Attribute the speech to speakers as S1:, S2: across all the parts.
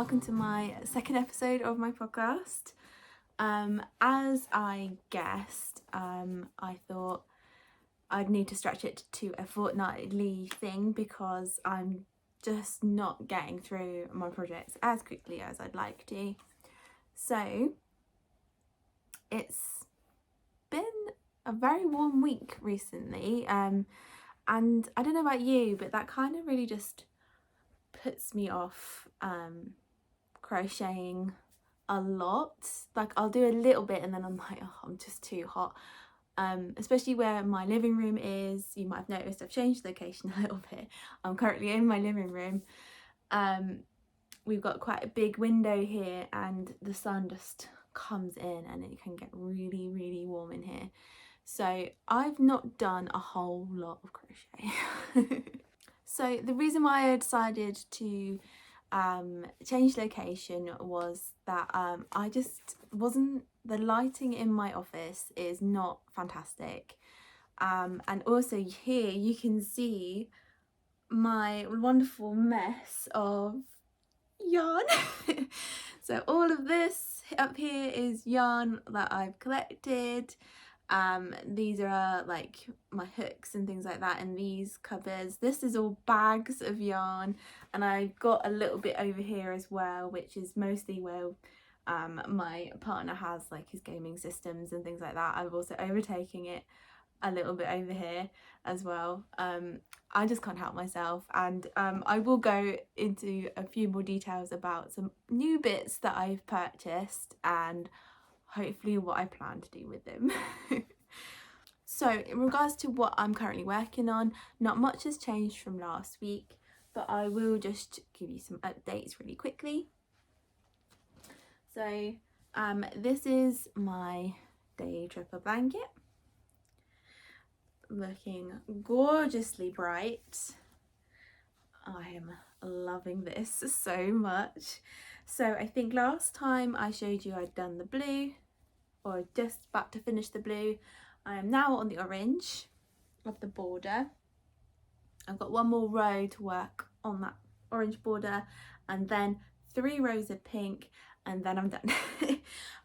S1: welcome to my second episode of my podcast. As I guessed, I thought I'd need to stretch it to a fortnightly thing because I'm just not getting through my projects as quickly as I'd like to. So it's been a very warm week recently, and I don't know about you, but that kind of really just puts me off crocheting a lot. Like I'll do a little bit and then I'm like, oh, I'm just too hot. Especially where my living room is. You might have noticed I've changed location a little bit. I'm currently in my living room. We've got quite a big window here and the sun just comes in and it can get really warm in here. So I've not done a whole lot of crochet. So the reason why I decided to change location was that I just the lighting in my office is not fantastic, and also here you can see my wonderful mess of yarn. So all of this up here is yarn that I've collected. These are like my hooks and things like that, and these covers, this is all bags of yarn, and I got a little bit over here as well, which is mostly where my partner has like his gaming systems and things like that. I've also overtaken it a little bit over here as well. I just can't help myself, and I will go into a few more details about some new bits that I've purchased and hopefully what I plan to do with them. So in regards to what I'm currently working on, not much has changed from last week, but I will just give you some updates really quickly. So this is my day tripper blanket, looking gorgeously bright. I am loving this so much. So I think last time I showed you I'd done the blue, or just about to finish the blue. I am now on the orange of the border. I've got one more row to work on that orange border, and then 3 rows of pink, and then I'm done.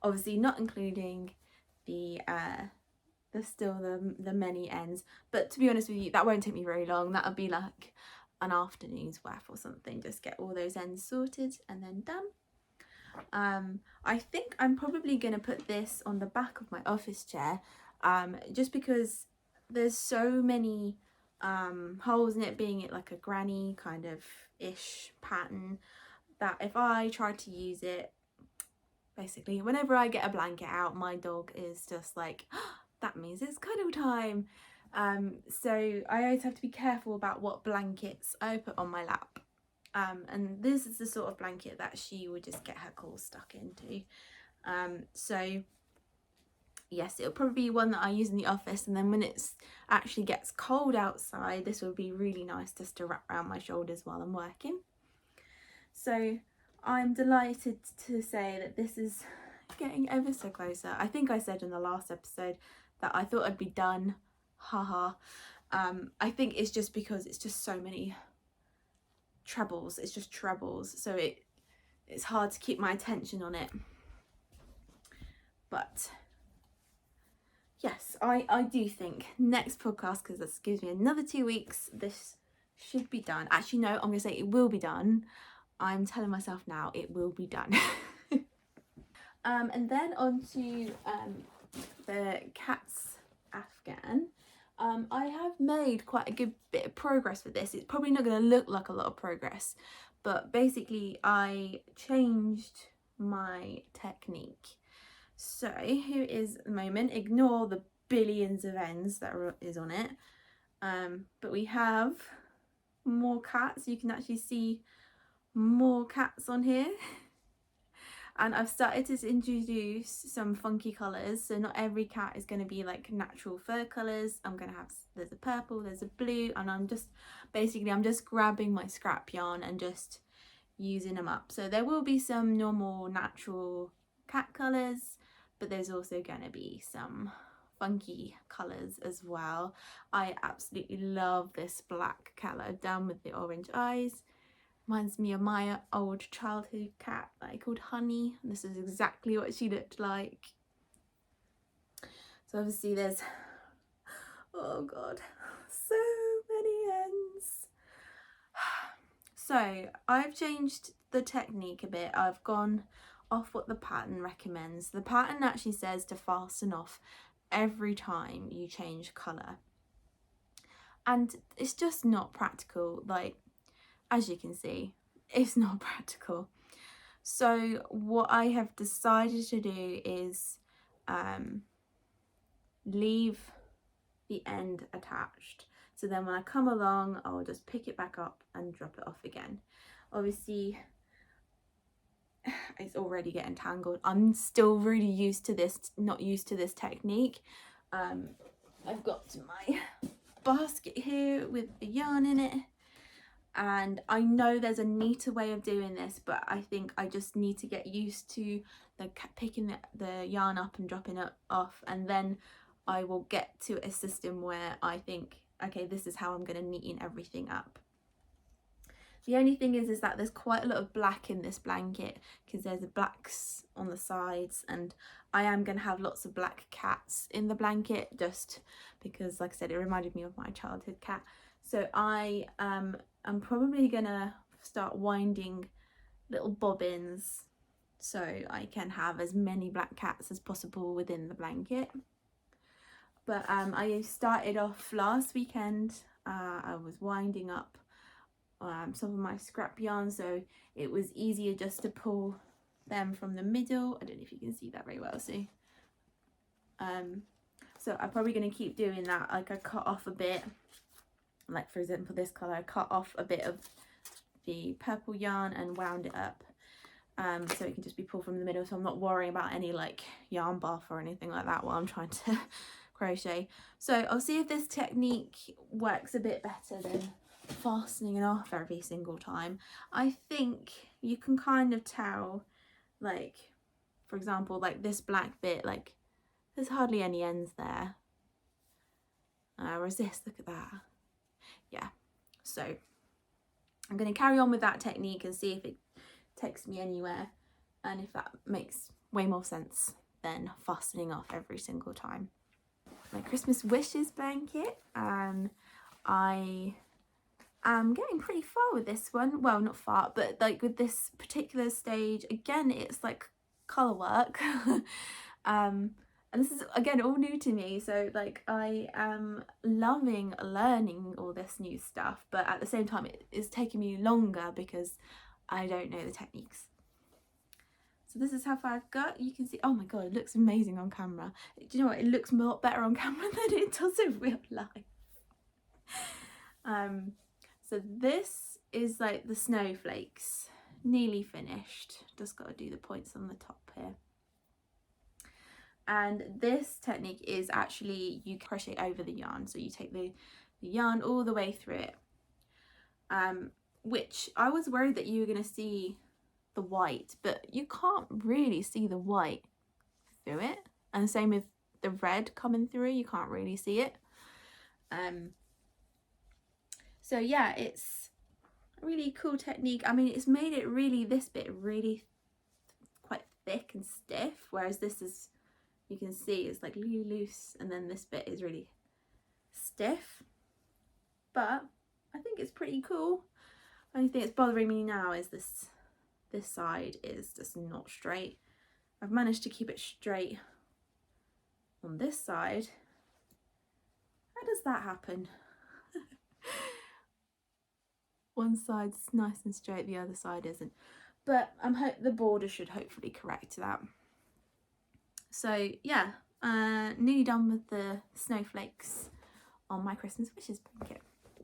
S1: Obviously not including the many ends, but to be honest with you, that won't take me very long. That'll be like an afternoon's worth or something. Just get all those ends sorted and then done. I think I'm probably going to put this on the back of my office chair, just because there's so many holes in it, being it like a granny kind of ish pattern, that if I try to use it, basically whenever I get a blanket out, my dog is just like, oh, that means it's cuddle time. So I always have to be careful about what blankets I put on my lap. And this is the sort of blanket that she would just get her claws stuck into. So yes, it'll probably be one that I use in the office, and then when it's actually gets cold outside, this would be really nice just to wrap around my shoulders while I'm working. So I'm delighted to say that this is getting ever so closer. I think I said in the last episode that I thought I'd be done. Haha. I think it's just because it's just so many trebles. It's just trebles, so it's hard to keep my attention on it. But yes, I do think next podcast, because this gives me another 2 weeks, this should be done. Actually no, I'm gonna say it will be done. I'm telling myself now it will be done. And then on to the cat's Afghan. I have made quite a good bit of progress with this. It's probably not going to look like a lot of progress, but basically I changed my technique. So here is the moment. Ignore the billions of ends that is on it. But we have more cats. You can actually see more cats on here. And I've started to introduce some funky colours, so not every cat is going to be like natural fur colours. I'm going to have, there's a purple, there's a blue, and I'm just grabbing my scrap yarn and just using them up. So there will be some normal natural cat colours, but there's also going to be some funky colours as well. I absolutely love this black colour done with the orange eyes. Reminds me of my old childhood cat that I called Honey. This is exactly what she looked like. So obviously there's, oh god, so many ends. So I've changed the technique a bit. I've gone off what the pattern recommends. The pattern actually says to fasten off every time you change colour. And it's just not practical. Like, as you can see, it's not practical. So what I have decided to do is leave the end attached. So then when I come along, I'll just pick it back up and drop it off again. Obviously, it's already getting tangled. I'm still really not used to this technique. I've got my basket here with the yarn in it, and I know there's a neater way of doing this, but I think I just need to get used to picking the yarn up and dropping it off, and then I will get to a system where I think, okay, this is how I'm going to neaten everything up. The only thing is that there's quite a lot of black in this blanket because there's blacks on the sides, and I am going to have lots of black cats in the blanket just because, like I said, it reminded me of my childhood cat. So I'm probably going to start winding little bobbins so I can have as many black cats as possible within the blanket. But I started off last weekend. I was winding up some of my scrap yarn, so it was easier just to pull them from the middle. I don't know if you can see that very well, see. So I'm probably going to keep doing that. Like, I cut off a bit, like for example this colour, I cut off a bit of the purple yarn and wound it up, so it can just be pulled from the middle, so I'm not worrying about any like yarn buff or anything like that while I'm trying to crochet. So I'll see if this technique works a bit better than fastening it off every single time. I think you can kind of tell, like for example, like this black bit, like there's hardly any ends there, whereas this, look at that. Yeah, so I'm going to carry on with that technique and see if it takes me anywhere, and if that makes way more sense than fastening off every single time. My Christmas wishes blanket, I am getting pretty far with this one. Well, not far, but like with this particular stage, again, it's like colour work. And this is again all new to me, so like I am loving learning all this new stuff, but at the same time it is taking me longer because I don't know the techniques. So this is how far I've got. You can see, oh my god, it looks amazing on camera. Do you know what, it looks a lot better on camera than it does in real life. So this is like the snowflakes, nearly finished, just got to do the points on the top here. And this technique is actually, you crochet over the yarn, so you take the yarn all the way through it, which I was worried that you were going to see the white, but you can't really see the white through it, and the same with the red coming through, you can't really see it. So yeah, it's a really cool technique. I mean, it's made it really, this bit really quite thick and stiff, whereas this is, you can see it's like really loose, and then this bit is really stiff, but I think it's pretty cool. Only thing that's bothering me now is this side is just not straight. I've managed to keep it straight on this side. How does that happen? One side's nice and straight, the other side isn't, but the border should hopefully correct that. So yeah, nearly done with the snowflakes on my Christmas wishes blanket.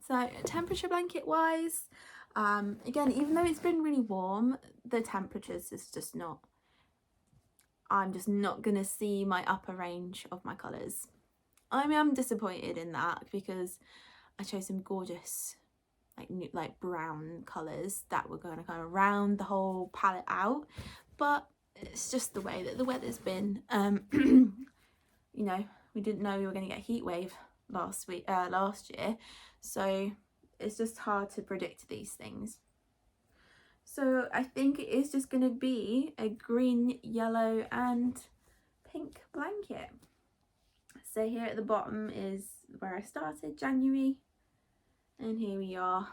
S1: So temperature blanket wise, again, even though it's been really warm, the temperatures is just not, I'm just not gonna see my upper range of my colours. I mean, I'm disappointed in that because I chose some gorgeous like brown colours that were going to kind of round the whole palette out, but it's just the way that the weather's been. You know, we didn't know we were going to get a heat wave last year, so it's just hard to predict these things. So I think it is just going to be a green, yellow and pink blanket. So here at the bottom is where I started, January, and here we are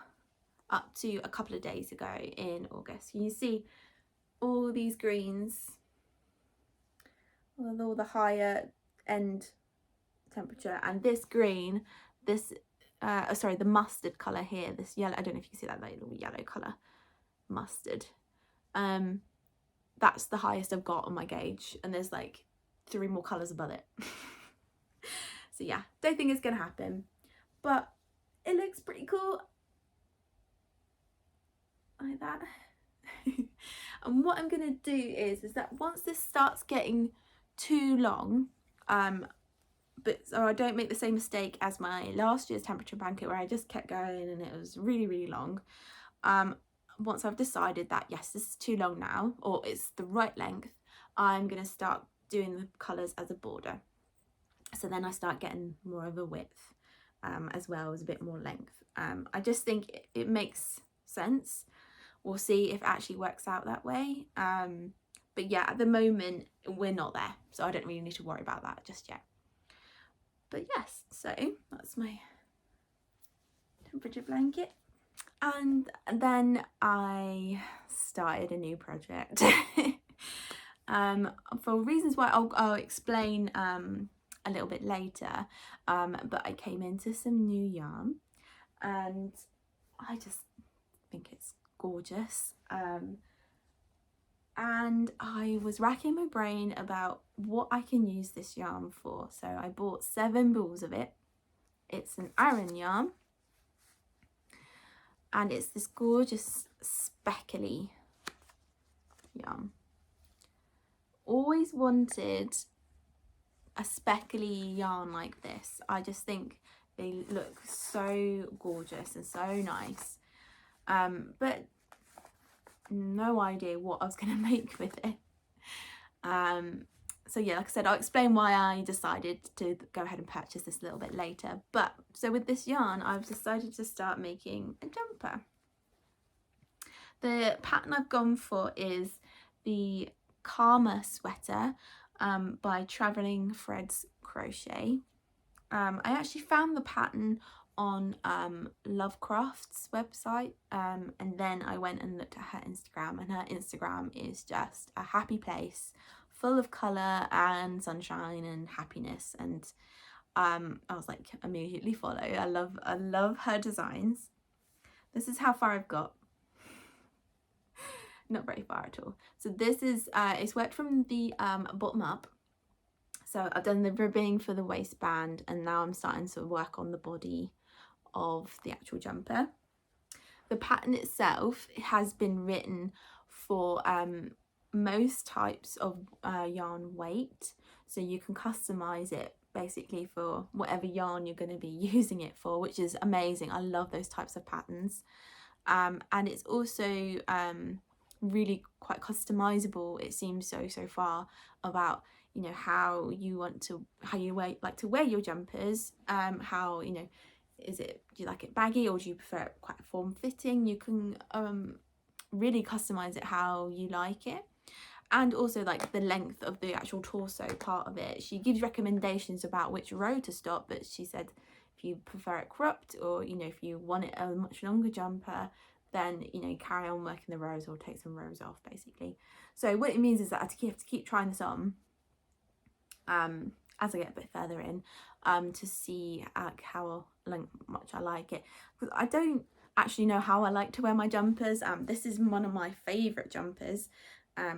S1: up to a couple of days ago in August. You see all these greens with all the higher end temperature, and this green, this sorry, the mustard colour here, this yellow, I don't know if you can see that little yellow colour, mustard, that's the highest I've got on my gauge, and there's like 3 more colours above it. So yeah, don't think it's gonna happen, but it looks pretty cool like that. And what I'm gonna do is that once this starts getting too long, but so I don't make the same mistake as my last year's temperature blanket where I just kept going and it was really, really long. Once I've decided that yes, this is too long now, or it's the right length, I'm gonna start doing the colours as a border. So then I start getting more of a width, as well as a bit more length. I just think it makes sense. We'll see if it actually works out that way. But yeah, at the moment we're not there, so I don't really need to worry about that just yet. But yes, so that's my temperature blanket. And then I started a new project. For reasons why I'll explain a little bit later, but I came into some new yarn and I just think it's gorgeous, and I was racking my brain about what I can use this yarn for. So I bought 7 balls of it. It's an Aran yarn and it's this gorgeous speckly yarn. Always wanted a speckly yarn like this. I just think they look so gorgeous and so nice, but no idea what I was going to make with it. So yeah, like I said, I'll explain why I decided to go ahead and purchase this a little bit later. But so with this yarn, I've decided to start making a jumper. The pattern I've gone for is the Calma sweater by Travelling Threads Crochet. I actually found the pattern on Lovecraft's website, and then I went and looked at her Instagram, and her Instagram is just a happy place full of colour and sunshine and happiness, and I was like, immediately follow. I love her designs. This is how far I've got. Not very far at all. So this is it's worked from the bottom up. So I've done the ribbing for the waistband, and now I'm starting to work on the body of the actual jumper. The pattern itself has been written for most types of yarn weight, so you can customize it basically for whatever yarn you're going to be using it for, which is amazing. I love those types of patterns, and it's also really quite customizable, it seems so far, about, you know, how you like to wear your jumpers, how, you know, do you like it baggy or do you prefer it quite form-fitting? You can really customize it how you like it. And also like the length of the actual torso part of it. She gives recommendations about which row to stop, but she said if you prefer it cropped, or, you know, if you want it a much longer jumper, then, you know, carry on working the rows or take some rows off, basically. So what it means is that I have to keep trying this on as I get a bit further in, to see how much I like it, because I don't actually know how I like to wear my jumpers. This is one of my favourite jumpers,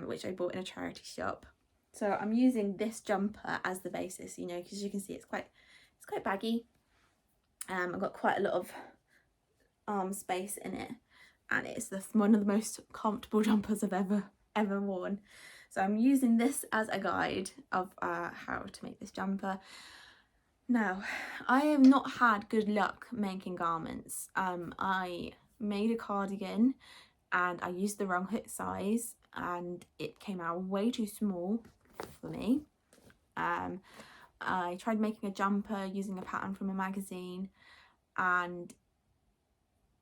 S1: which I bought in a charity shop. So I'm using this jumper as the basis, you know, because you can see it's quite baggy. I've got quite a lot of arm space in it, and it's one of the most comfortable jumpers I've ever worn. So I'm using this as a guide of how to make this jumper. Now, I have not had good luck making garments. I made a cardigan and I used the wrong hip size and it came out way too small for me. I tried making a jumper using a pattern from a magazine and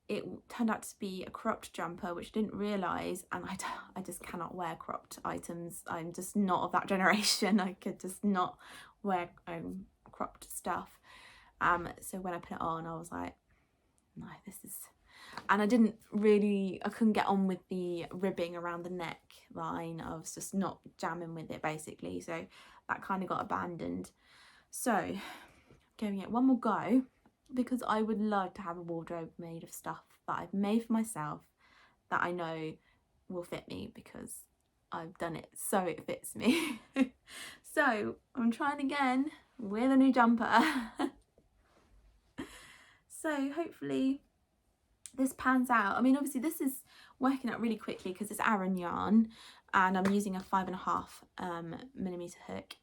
S1: it turned out to be a cropped jumper, which I didn't realise, and I just cannot wear cropped items. I'm just not of that generation. I could just not wear cropped stuff. So when I put it on, I was like, no, this is... And I couldn't get on with the ribbing around the neck line. I was just not jamming with it, basically. So that kind of got abandoned. So giving it one more go, because I would love to have a wardrobe made of stuff that I've made for myself that I know will fit me, because I've done it so it fits me. So I'm trying again with a new jumper. So hopefully this pans out. I mean, obviously this is working out really quickly because it's Aran yarn and I'm using a 5.5 millimeter hook.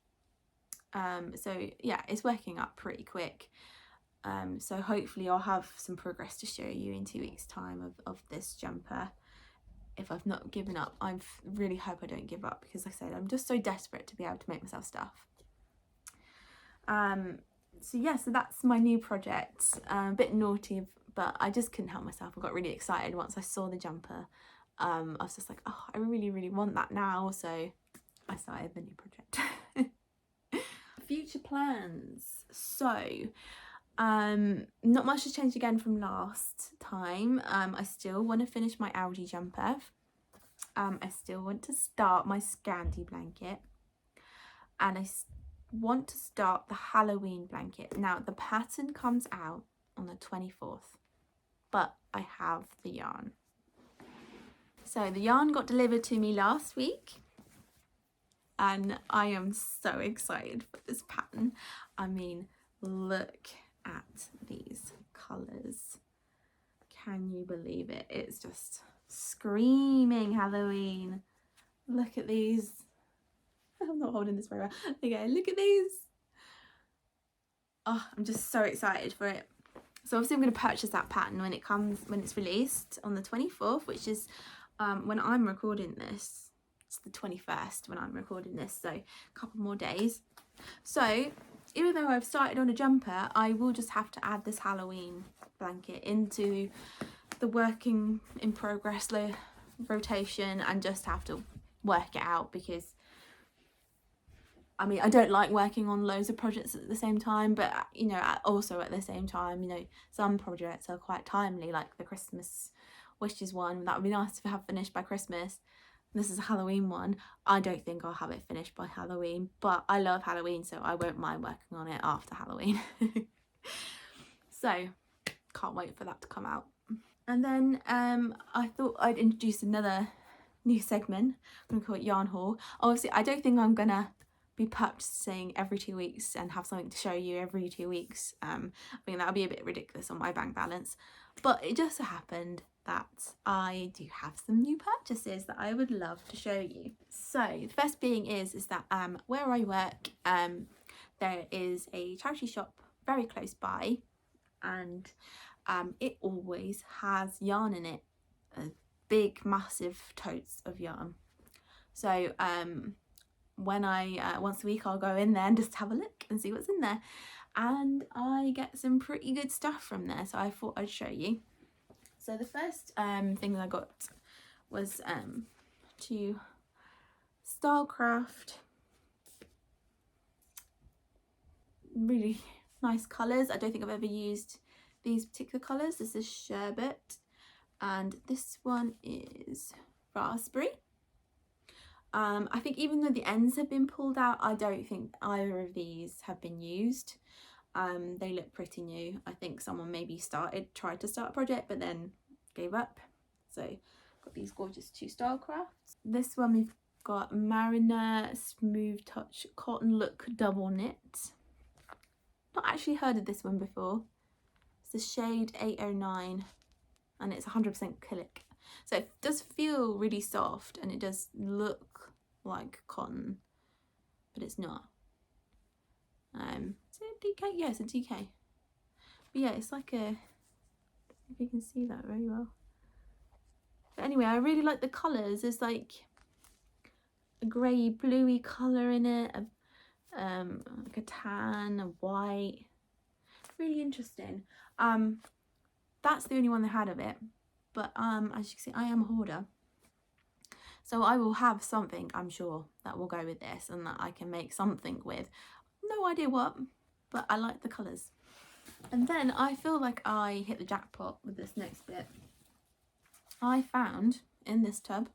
S1: So yeah, it's working up pretty quick. So hopefully I'll have some progress to show you in 2 weeks time of this jumper. If I've not given up, I really hope I don't give up, because like I said, I'm just so desperate to be able to make myself stuff. So yeah, so that's my new project. A bit naughty, but I just couldn't help myself. I got really excited once I saw the jumper. I was just like, oh, I really want that now. So I started the new project. Future plans. So not much has changed again from last time. I still want to finish my algae jumper. I still want to start my Scandi blanket, and I want to start the Halloween blanket. Now the pattern comes out on the 24th, but I have the yarn. So the yarn got delivered to me last week, and I am so excited for this pattern. I mean, look at these colours. Can you believe it? It's just screaming Halloween. Look at these. I'm not holding this very well. Okay, look at these. Oh, I'm just so excited for it. So obviously I'm going to purchase that pattern when it's released on the 24th, which is when I'm recording this. It's the 21st when I'm recording this, so a couple more days. So even though I've started on a jumper, I will just have to add this Halloween blanket into the working in progress rotation and just have to work it out, because I mean, I don't like working on loads of projects at the same time, but you know, also at the same time, you know, some projects are quite timely, like the Christmas wishes one. That would be nice to have finished by Christmas. This is a Halloween one. I don't think I'll have it finished by Halloween, but I love Halloween, so I won't mind working on it after Halloween. So can't wait for that to come out. And then I thought I'd introduce another new segment. I'm gonna call it Yarn Haul. Obviously I don't think I'm gonna be purchasing every 2 weeks and have something to show you every 2 weeks. I think that would be a bit ridiculous on my bank balance, but it just so happened that I do have some new purchases that I would love to show you. So the first being is that where I work, there is a charity shop very close by, and it always has yarn in it, big massive totes of yarn. So when I once a week I'll go in there and just have a look and see what's in there, and I get some pretty good stuff from there, so I thought I'd show you. So the first thing that I got was to Stylecraft really nice colours. I don't think I've ever used these particular colours. This is Sherbet and this one is Raspberry. I think even though the ends have been pulled out, I don't think either of these have been used. They look pretty new. I think someone maybe tried to start a project but then gave up. So got these gorgeous 2 Stylecrafts. This one we've got Mariner Smooth Touch Cotton Look Double Knit. Not actually heard of this one before. It's the shade 809 and it's 100% acrylic. So it does feel really soft and it does look like cotton, but it's not. Is it DK? Yeah, it's a DK. But yeah, it's like a, if you can see that very well. But anyway, I really like the colours. There's like a grey bluey colour in it, like a tan, a white. Really interesting. that's the only one they had of it. But as you can see, I am a hoarder. So I will have something, I'm sure, that will go with this and that I can make something with. No idea what, but I like the colours. And then I feel like I hit the jackpot with this next bit. I found in this tub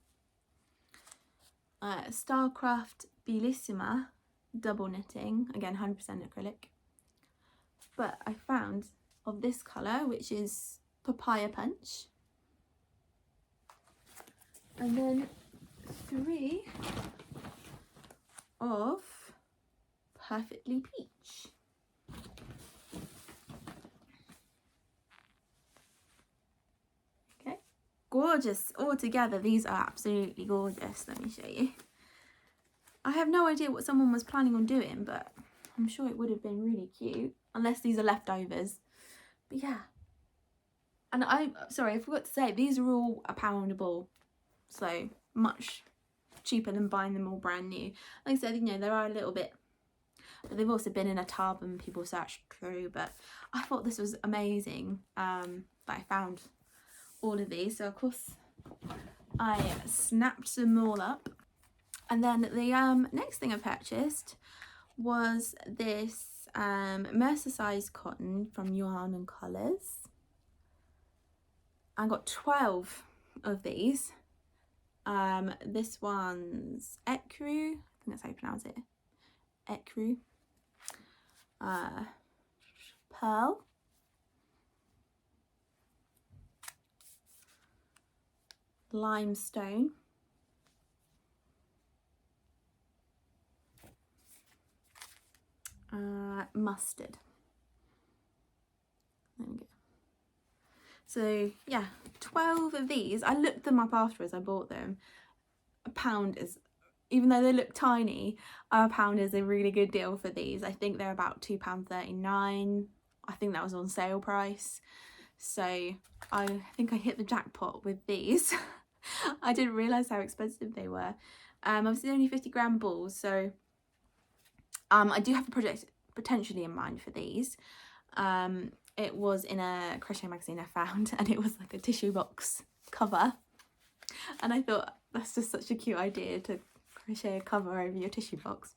S1: Starcraft Bellissima double knitting, again 100% acrylic. But I found of this colour, which is Papaya Punch. And then 3 of Perfectly Peach. Okay, gorgeous altogether. These are absolutely gorgeous. Let me show you. I have no idea what someone was planning on doing, but I'm sure it would have been really cute, unless these are leftovers. But yeah, and sorry, I forgot to say, these are all £1 a ball, so much cheaper than buying them all brand new. Like I said, you know, there are a little bit, but they've also been in a tub and people searched through. But I thought this was amazing that I found all of these. So of course I snapped them all up. And then the next thing I purchased was this Mercer-sized cotton from Yarn and Colours. I got 12 of these. This one's Ecru, I think that's how you pronounce it. Ecru. Pearl. Limestone. Mustard. There we go. So yeah, 12 of these. I looked them up afterwards, I bought them. £1 is, even though they look tiny, £1 is a really good deal for these. I think they're about £2.39. I think that was on sale price. So I think I hit the jackpot with these. I didn't realise how expensive they were. Obviously only 50-gram balls, so I do have a project potentially in mind for these. It was in a crochet magazine I found, and it was like a tissue box cover, and I thought that's just such a cute idea to crochet a cover over your tissue box.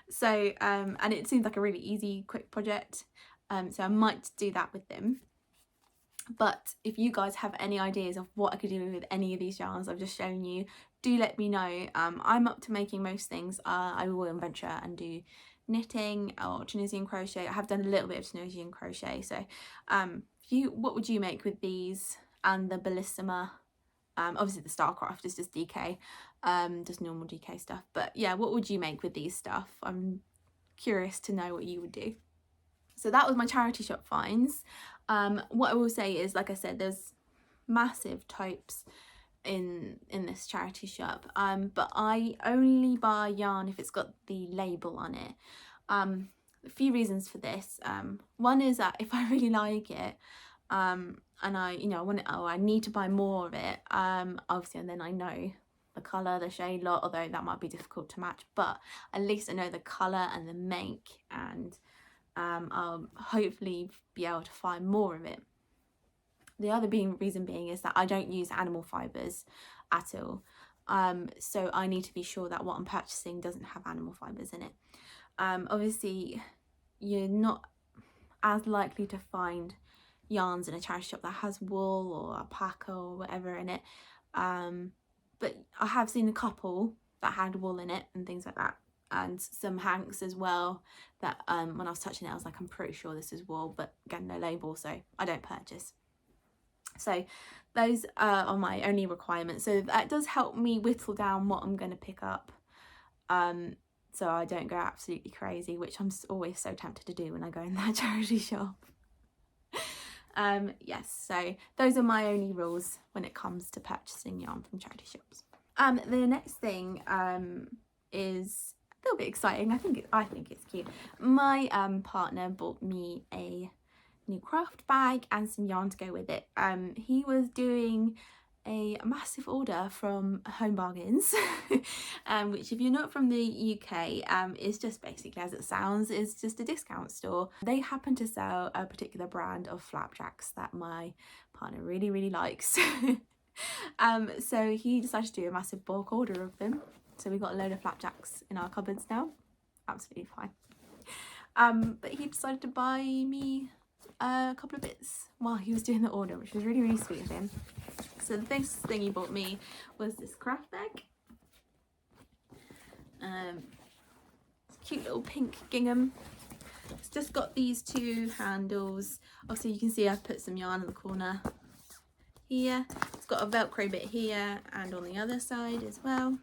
S1: So and it seemed like a really easy, quick project, so I might do that with them. But if you guys have any ideas of what I could do with any of these yarns I've just shown you, do let me know. I'm up to making most things. I will venture and do knitting or Tunisian crochet. I have done a little bit of Tunisian crochet. So what would you make with these and the Bellissima? Obviously the Starcraft is just DK, just normal DK stuff. But yeah, what would you make with these stuff? I'm curious to know what you would do. So that was my charity shop finds. What I will say is, like I said, there's massive types in this charity shop, but I only buy yarn if it's got the label on it. A few reasons for this. One is that if I really like it, and I want it, I need to buy more of it, obviously, and then I know the colour, the shade lot, although that might be difficult to match, but at least I know the colour and the make, and I'll hopefully be able to find more of it. The other reason being is that I don't use animal fibres at all, so I need to be sure that what I'm purchasing doesn't have animal fibres in it. Obviously you're not as likely to find yarns in a charity shop that has wool or alpaca or whatever in it, but I have seen a couple that had wool in it and things like that, and some hanks as well that when I was touching it I was like, I'm pretty sure this is wool, but again, no label, so I don't purchase. So those are my only requirements, so that does help me whittle down what I'm going to pick up, so I don't go absolutely crazy, which I'm always so tempted to do when I go in that charity shop. Yes, so those are my only rules when it comes to purchasing yarn from charity shops. The next thing is a little bit exciting. I think it's cute. My partner bought me a new craft bag and some yarn to go with it. He was doing a massive order from Home Bargains, which if you're not from the UK, is just basically, as it sounds, is just a discount store. They happen to sell a particular brand of flapjacks that my partner really likes. So he decided to do a massive bulk order of them. So we got a load of flapjacks in our cupboards now. Absolutely fine. But he decided to buy me a couple of bits while he was doing the order, which was really sweet of him. So the first thing he bought me was this craft bag. Cute little pink gingham. It's just got these two handles. Obviously you can see I've put some yarn in the corner here. It's got a velcro bit here and on the other side as well.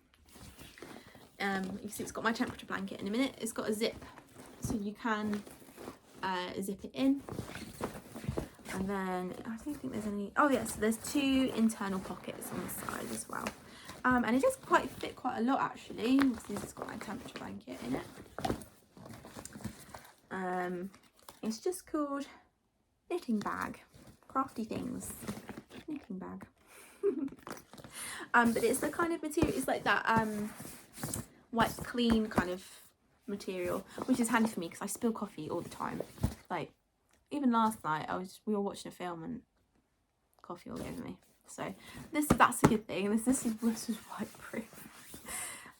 S1: You can see it's got my temperature blanket in a minute. It's got a zip, so you can zip it in. And then I don't think there's any, oh yes, there's two internal pockets on the side as well. And it does fit quite a lot actually. Obviously it's got my temperature blanket in it. It's just called knitting bag, crafty things, knitting bag. But it's the kind of material, it's like that white clean kind of material, which is handy for me because I spill coffee all the time. Like even last night we were watching a film and coffee all over me. So that's a good thing. This is whiteproof.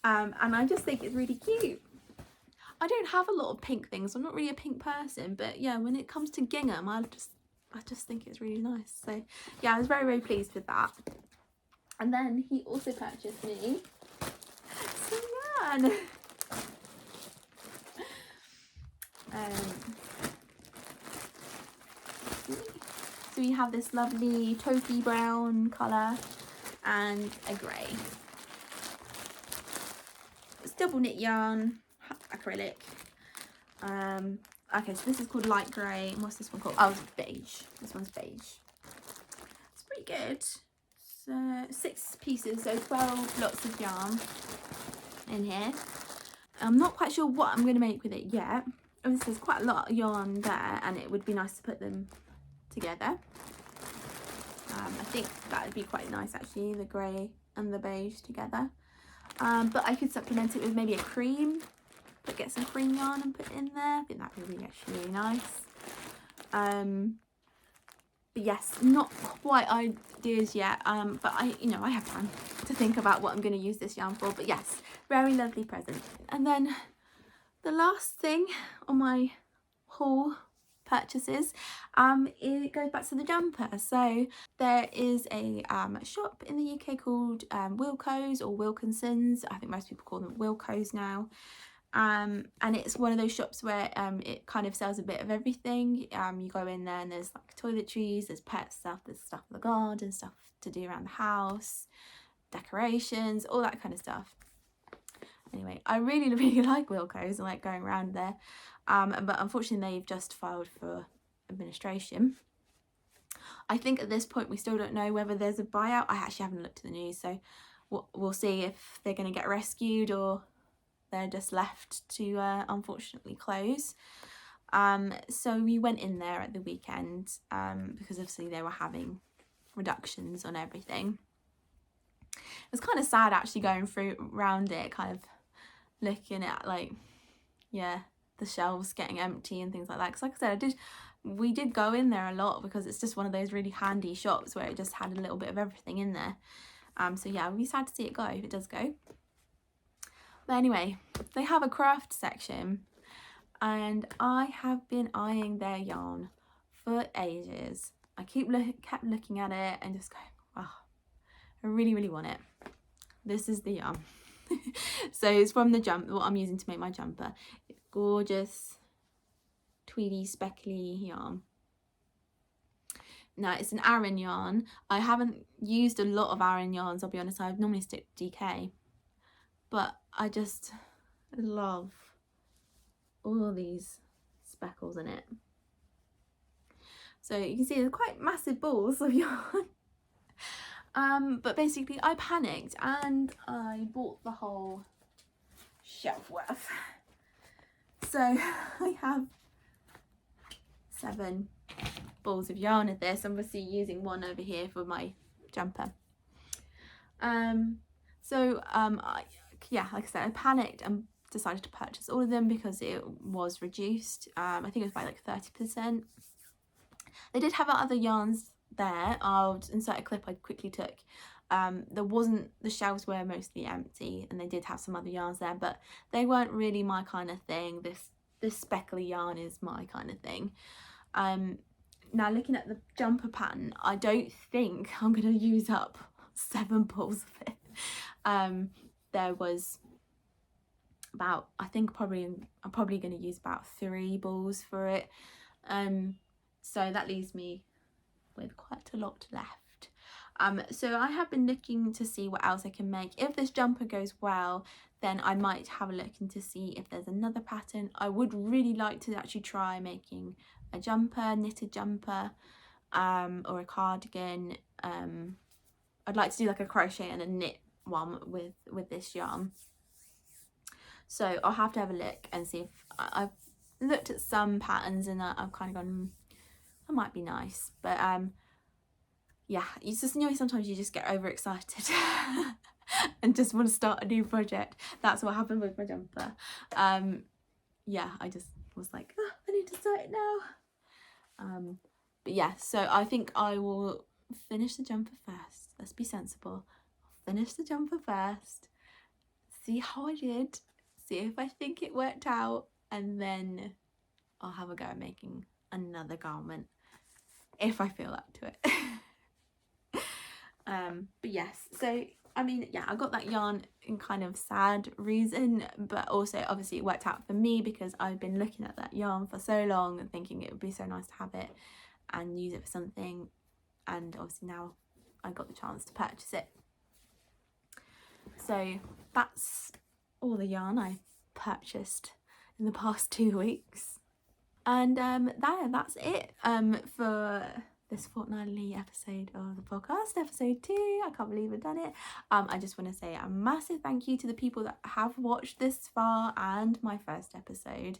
S1: And I just think it's really cute. I don't have a lot of pink things. I'm not really a pink person, but yeah, when it comes to gingham, I just think it's really nice. So yeah, I was very pleased with that. And then he also purchased me some yarn. So we have this lovely taupey brown colour and a grey. It's double knit yarn, acrylic. Okay, so this is called light grey. What's this one called? Oh, it's beige. This one's beige. It's pretty good. So 6 pieces, so 12 lots of yarn in here. I'm not quite sure what I'm going to make with it yet. Obviously, there's quite a lot of yarn there, and it would be nice to put them together. I think that would be quite nice actually, the grey and the beige together. But I could supplement it with maybe a cream, but get some cream yarn and put it in there. I think that would be actually really nice. But yes, not quite ideas yet, but I have time to think about what I'm going to use this yarn for. But yes, very lovely present. And then the last thing on my haul purchases, it goes back to the jumper. So there is a shop in the UK called Wilko's or Wilkinson's. I think most people call them Wilko's now. And it's one of those shops where it kind of sells a bit of everything. You go in there and there's like toiletries, there's pet stuff, there's stuff in the garden, stuff to do around the house, decorations, all that kind of stuff. Anyway, I really like Wilko's and like going around there, but unfortunately they've just filed for administration. I think at this point we still don't know whether there's a buyout. I actually haven't looked at the news, so we'll see if they're going to get rescued or they're just left to unfortunately close. So we went in there at the weekend because obviously they were having reductions on everything. It was kind of sad actually going around it, kind of looking at like, yeah, the shelves getting empty and things like that. Because like I said, we did go in there a lot because it's just one of those really handy shops where it just had a little bit of everything in there. So yeah, we'll be sad to see it go if it does go. But anyway, they have a craft section and I have been eyeing their yarn for ages. I kept looking at it and just going, wow, I really want it. This is the yarn. So it's from the what I'm using to make my jumper. It's gorgeous tweedy speckly yarn. Now it's an Aran yarn. I haven't used a lot of Aran yarns, I'll be honest. I normally stick to DK, but I just love all these speckles in it. So you can see there's quite massive balls of yarn. But basically I panicked and I bought the whole shelf worth. So I have 7 balls of yarn of this. I'm obviously using one over here for my jumper. Like I said, I panicked and decided to purchase all of them because it was reduced. I think it was by like 30%. They did have other yarns there. I'll insert a clip I quickly took. There wasn't, the shelves were mostly empty, and they did have some other yarns there, but they weren't really my kind of thing. This speckly yarn is my kind of thing. Now looking at the jumper pattern, I don't think I'm going to use up 7 balls of it. There was about, I think I'm probably going to use about 3 balls for it. So that leaves me with quite a lot left. So I have been looking to see what else I can make. If this jumper goes well, then I might have a look into see if there's another pattern. I would really like to actually try making a jumper, knitted jumper, or a cardigan. I'd like to do like a crochet and a knit one with this yarn. So I'll have to have a look and see if I've looked at some patterns and I've kind of gone, that might be nice, but yeah, you just know, sometimes you just get overexcited and just want to start a new project. That's what happened with my jumper. Yeah, I just was like, oh, I need to start it now. But yeah, so I think I will finish the jumper first. Let's be sensible. I'll finish the jumper first, see how I did, see if I think it worked out, and then I'll have a go at making another garment if I feel up to it. But yes, so I mean, yeah, I got that yarn in kind of sad reason, but also obviously it worked out for me because I've been looking at that yarn for so long and thinking it would be so nice to have it and use it for something, and obviously now I got the chance to purchase it. So that's all the yarn I purchased in the past 2 weeks, and that's it for this fortnightly episode of the podcast, episode 2. I can't believe I've done it. I just want to say a massive thank you to the people that have watched this far and my first episode.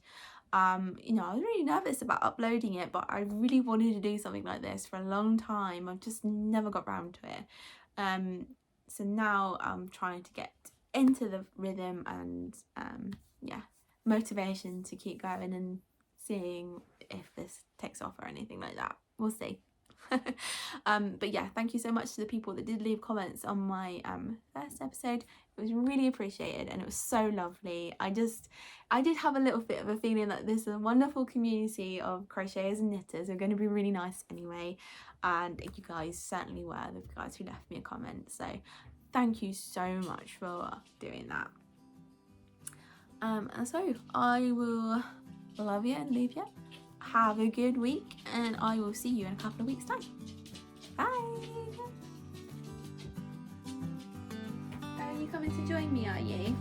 S1: You know, I was really nervous about uploading it, but I really wanted to do something like this for a long time. I've just never got round to it. So now I'm trying to get into the rhythm and yeah, motivation to keep going and seeing if this takes off or anything like that. We'll see. But yeah, thank you so much to the people that did leave comments on my first episode. It was really appreciated and it was so lovely. I did have a little bit of a feeling that this is a wonderful community of crocheters and knitters are going to be really nice anyway, and you guys certainly were, the guys who left me a comment, so thank you so much for doing that. And so I will love you and leave you. Have a good week, and I will see you in a couple of weeks' time. Bye! Are you coming to join me, are you?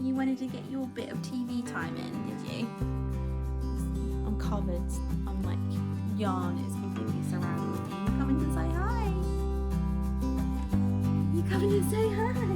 S1: You wanted to get your bit of TV time in, did you? I'm covered. I'm like, yarn is completely surrounding me. You coming to say hi? You coming to say hi?